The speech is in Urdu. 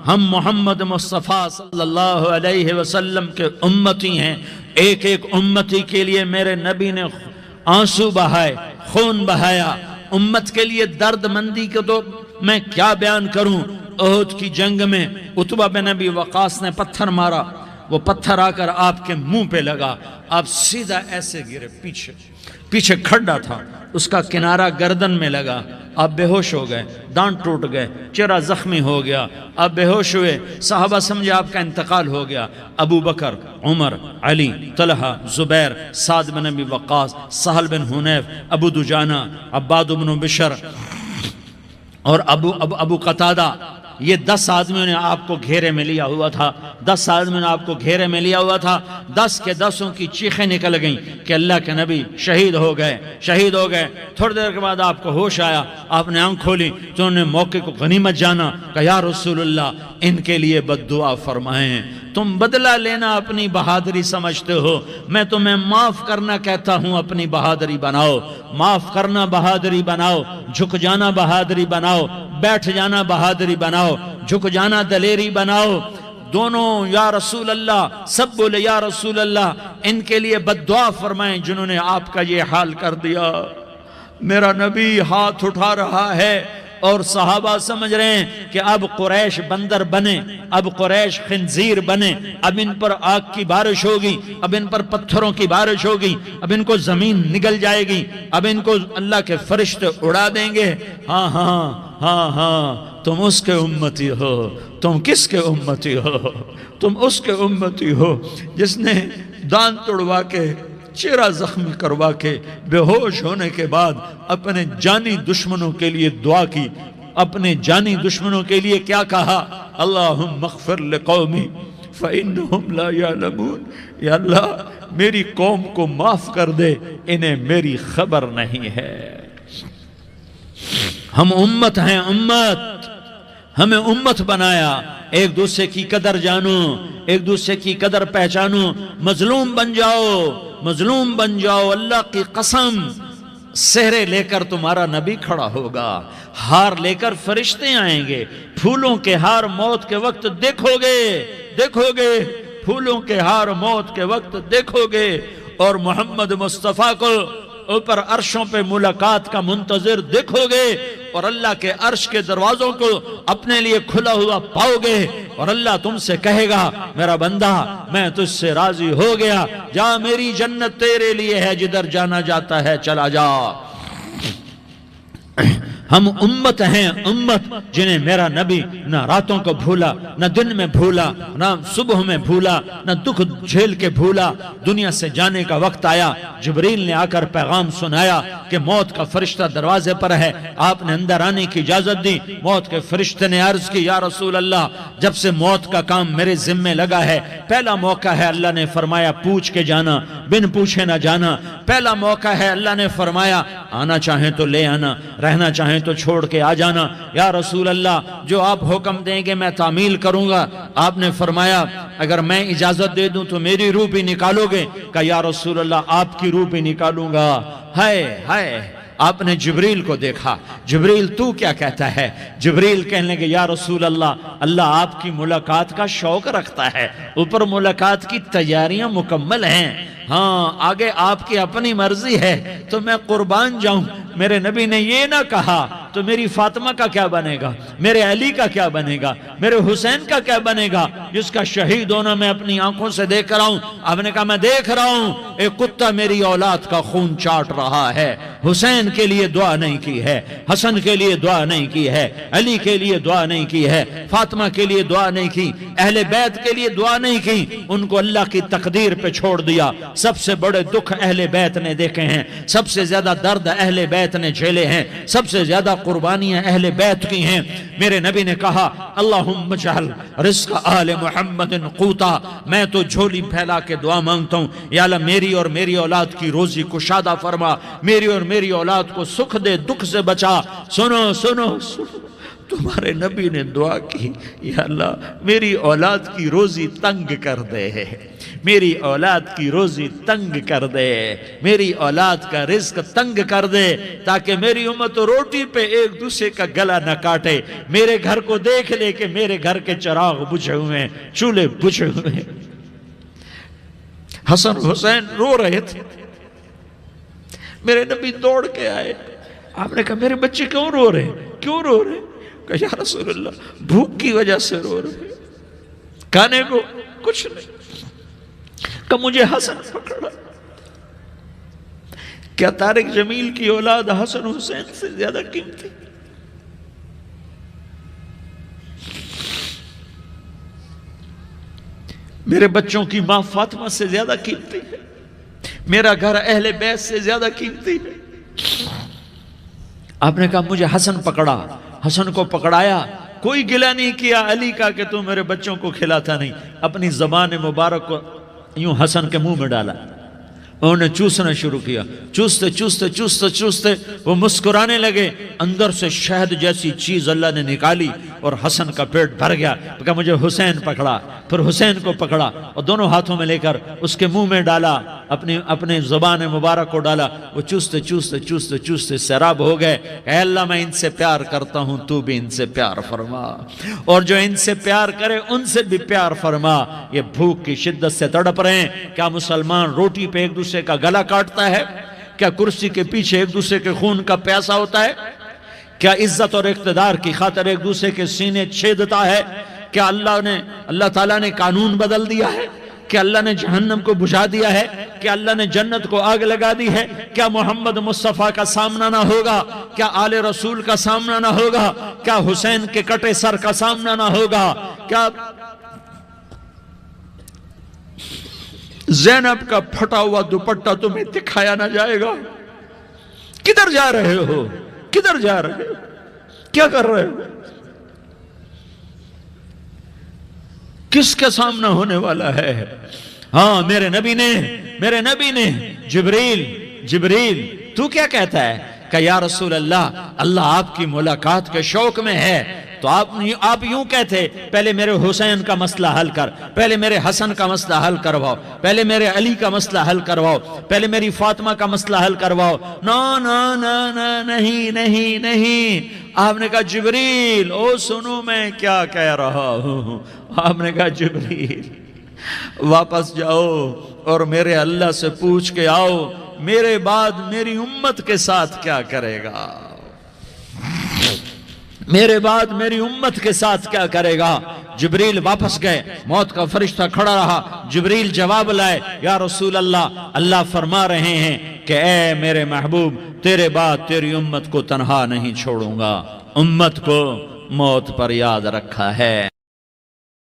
ہم محمد مصطفیٰ صلی اللہ علیہ وسلم کے امتی ہیں. ایک ایک امتی کے لیے میرے نبی نے آنسو بہائے، خون بہایا. امت کے لیے درد مندی کو تو میں کیا بیان کروں. احد کی جنگ میں عتبہ بن ابی وقاص نے پتھر مارا، وہ پتھر آ کر آپ کے منہ پہ لگا، آپ سیدھا ایسے گرے. پیچھے کھڈا تھا، اس کا کنارہ گردن میں لگا، آپ بے ہوش ہو گئے، دانت ٹوٹ گئے، چہرہ زخمی ہو گیا، آپ بے ہوش ہوئے. صحابہ سمجھے آپ کا انتقال ہو گیا. ابو بکر، عمر، علی، طلحہ، زبیر، سعد بن ابی وقاص، سہل بن حنیف، ابو دجانہ، عباد بن بشر اور ابو قتادہ، یہ 10 آدمیوں نے آپ کو گھیرے میں لیا ہوا تھا. 10 آدمیوں نے آپ کو گھیرے میں لیا ہوا تھا. 10 کے 10 کی چیخیں نکل گئیں کہ اللہ کے نبی شہید ہو گئے. تھوڑی دیر کے بعد آپ کو ہوش آیا، آپ نے آنکھ کھولی تو انہوں نے موقع کو غنیمت جانا کہ یا رسول اللہ ان کے لیے بد دعا فرمائیں. تم بدلہ لینا اپنی بہادری سمجھتے ہو، میں تمہیں معاف کرنا کہتا ہوں. اپنی بہادری بناؤ، معاف کرنا بہادری بناؤ، جھک جانا بہادری بناؤ، بیٹھ جانا بہادری بناؤ، جھک جانا دلیری بناؤ. دونوں یا رسول اللہ، سب بولے یا رسول اللہ ان کے لیے بد دعا فرمائیں جنہوں نے آپ کا یہ حال کر دیا. میرا نبی ہاتھ اٹھا رہا ہے اور صحابہ سمجھ رہے ہیں کہ اب قریش بندر بنے، اب قریش خنزیر بنے، اب ان پر آگ کی بارش ہوگی، اب ان پر پتھروں کی بارش ہوگی، اب ان کو زمین نگل جائے گی، اب ان کو اللہ کے فرشتے اڑا دیں گے. ہاں ہاں ہاں ہاں، تم اس کے امتی ہو. تم کس کے امتی ہو؟ تم اس کے امتی ہو جس نے دانت توڑوا کے، چہرہ زخمی کروا کے، بے ہوش ہونے کے بعد اپنے جانی دشمنوں کے لیے دعا کی. اپنے جانی دشمنوں کے لیے کیا کہا؟ اللہم اغفر لقومی فإنہم لا یعلمون. یا اللہ میری قوم کو معاف کر دے، انہیں میری خبر نہیں ہے. ہم امت ہیں، امت، ہمیں امت بنایا. ایک دوسرے کی قدر جانو، ایک دوسرے کی قدر پہچانو. مظلوم بن جاؤ، مظلوم بن جاؤ. اللہ کی قسم سہرے لے کر تمہارا نبی کھڑا ہوگا، ہار لے کر فرشتے آئیں گے. پھولوں کے ہار موت کے وقت دیکھو گے، پھولوں کے ہار موت کے وقت دیکھو گے. اور محمد مصطفیٰ کو اوپر عرشوں پہ ملاقات کا منتظر دیکھو گے، اور اللہ کے عرش کے دروازوں کو اپنے لیے کھلا ہوا پاؤ گے. اور اللہ تم سے کہے گا میرا بندہ میں تجھ سے راضی ہو گیا، جا میری جنت تیرے لیے ہے، جدھر جانا جاتا ہے چلا جا. ہم امت ہیں، امت جنہیں میرا نبی نہ راتوں کو بھولا، نہ دن میں بھولا، نہ صبح میں بھولا، نہ دکھ جھیل کے بھولا. دنیا سے جانے کا وقت آیا، جبریل نے آ کر پیغام سنایا کہ موت کا فرشتہ دروازے پر ہے. آپ نے اندر آنے کی اجازت دی. موت کے فرشتے نے عرض کی یا رسول اللہ جب سے موت کا کام میرے ذمہ لگا ہے، پہلا موقع ہے اللہ نے فرمایا پوچھ کے جانا، بن پوچھے نہ جانا. پہلا موقع ہے اللہ نے فرمایا آنا چاہیں تو لے آنا، رہنا چاہیں تو چھوڑ کے آ جانا. یا رسول اللہ جو آپ حکم دیں گے میں تعمیل کروں گا. آپ نے فرمایا اگر میں اجازت دے دوں تو میری روح بھی نکالو گے؟ کہ یا رسول اللہ آپ کی روح بھی نکالوں گا. ہائے آپ نے جبریل کو دیکھا. جبریل تو کیا کہتا ہے؟ جبریل کہنے لگے یا رسول اللہ آپ کی ملاقات کا شوق رکھتا ہے، اوپر ملاقات کی تیاریاں مکمل ہیں. ہاں آگے آپ کی اپنی مرضی ہے تو میں قربان جاؤں. میرے نبی نے یہ نہ کہا تو میری فاطمہ کا کیا بنے گا، میرے علی کا کیا بنے گا، میرے حسین کا کیا بنے گا جس کا شہید ہونا میں اپنی آنکھوں سے دیکھ رہا ہوں. آپ نے کہا میں دیکھ رہا ہوں ایک کتا میری اولاد کا خون چاٹ رہا ہے. حسین کے لیے دعا نہیں کی ہے، حسن کے لیے دعا نہیں کی ہے، علی کے لیے دعا نہیں کی ہے، فاطمہ کے لیے دعا نہیں کی، اہل بیت کے لیے دعا نہیں کی. ان کو اللہ کی تقدیر پہ چھوڑ دیا. سب سے بڑے دکھ اہل بیت نے دیکھے ہیں، سب سے زیادہ درد اہل بیت نے جھیلے ہیں، سب سے زیادہ قربانیاں اہل بیت کی ہیں. میرے نبی نے کہا اللہم اجعل رزق آل محمد قوتا. میں تو جھولی پھیلا کے دعا مانگتا ہوں یا اللہ میری اور میری اولاد کی روزی کشادہ فرما، میری اور میری اولاد کو سکھ دے، دکھ سے بچا. سنو تمہارے نبی نے دعا کی، یا اللہ میری اولاد کی روزی تنگ کر دے، میری اولاد کی روزی تنگ کر دے، میری اولاد کا رزق تنگ کر دے، تاکہ میری امت روٹی پہ ایک دوسرے کا گلا نہ کاٹے، میرے گھر کو دیکھ لے کہ میرے گھر کے چراغ بجھے ہوئے ہیں، چولہے بجھے ہوئے ہیں۔ حسن حسین رو رہے تھے، میرے نبی دوڑ کے آئے، آپ نے کہا میرے بچے کیوں رو رہے ہیں، کیوں رو رہے ہیں؟ کہا یا رسول اللہ بھوک کی وجہ سے رو رہے ہیں، کھانے کو کچھ نہیں۔ کہ مجھے حسن پکڑا۔ کیا طارق جمیل کی اولاد حسن حسین سے زیادہ قیمتی؟ میرے بچوں کی ماں فاطمہ سے زیادہ قیمتی ہے، میرا گھر اہل بیت سے زیادہ قیمتی ہے۔ آپ نے کہا مجھے حسن پکڑا، حسن کو پکڑایا، کوئی گلہ نہیں کیا علی کا کہ تو میرے بچوں کو کھلاتا نہیں، اپنی زبان مبارک کو یوں حسن کے منہ میں ڈالا، انہوں نے چوسنا شروع کیا، چوستے چوستے چوستے چوستے وہ مسکرانے لگے، اندر سے شہد جیسی چیز اللہ نے نکالی اور حسن کا پیٹ بھر گیا۔ کہا مجھے حسین پکڑا، پھر حسین کو پکڑا اور دونوں ہاتھوں میں لے کر اس کے منہ میں ڈالا، اپنے زبان مبارک کو ڈالا، وہ چوستے چوستے چوستے چوستے سیراب ہو گئے۔ اے اللہ میں ان سے پیار کرتا ہوں، تو بھی ان سے پیار فرما، اور جو ان سے پیار کرے ان سے بھی پیار فرما۔ یہ بھوک کی شدت سے تڑپ رہے ہیں، کیا مسلمان روٹی پہ ایک دوسرے کا گلا کاٹتا ہے؟ کیا کرسی کے پیچھے ایک دوسرے کے خون کا پیاسا ہوتا ہے؟ کیا عزت اور اقتدار کی خاطر ایک دوسرے کے سینے چھیدتا ہے؟ کیا اللہ تعالیٰ نے قانون بدل دیا ہے؟ کیا اللہ نے جہنم کو بجھا دیا ہے؟ کیا اللہ نے جنت کو آگ لگا دی ہے؟ کیا محمد مصطفیٰ کا سامنا نہ ہوگا؟ کیا آل رسول کا سامنا نہ ہوگا؟ کیا حسین کے کٹے سر کا سامنا نہ ہوگا؟ کیا زینب کا پھٹا ہوا دوپٹہ تمہیں دکھایا نہ جائے گا؟ کدھر جا رہے ہو؟ کدھر جا رہے ہو؟ کیا کر رہے ہو؟ کس کا سامنا ہونے والا ہے؟ ہاں میرے نبی نے جبریل تو کیا کہتا ہے کہ یا رسول اللہ آپ کی ملاقات کے شوق میں ہے، تو آپ یوں کہتے پہلے میرے حسین کا مسئلہ حل کر، پہلے میرے حسن کا مسئلہ حل کرواؤ، پہلے میرے علی کا مسئلہ حل کرواؤ، پہلے میری فاطمہ کا مسئلہ حل کرواؤ۔ نہیں، آپ نے کہا جبریل او سنو میں کیا کہہ رہا ہوں۔ آپ نے کہا جبریل واپس جاؤ اور میرے اللہ سے پوچھ کے آؤ میرے بعد میری امت کے ساتھ کیا کرے گا، میرے بعد میری امت کے ساتھ کیا کرے گا۔ جبریل واپس گئے، موت کا فرشتہ کھڑا رہا، جبریل جواب لائے، یا رسول اللہ فرما رہے ہیں کہ اے میرے محبوب تیرے بعد تیری امت کو تنہا نہیں چھوڑوں گا، امت کو موت پر یاد رکھا ہے۔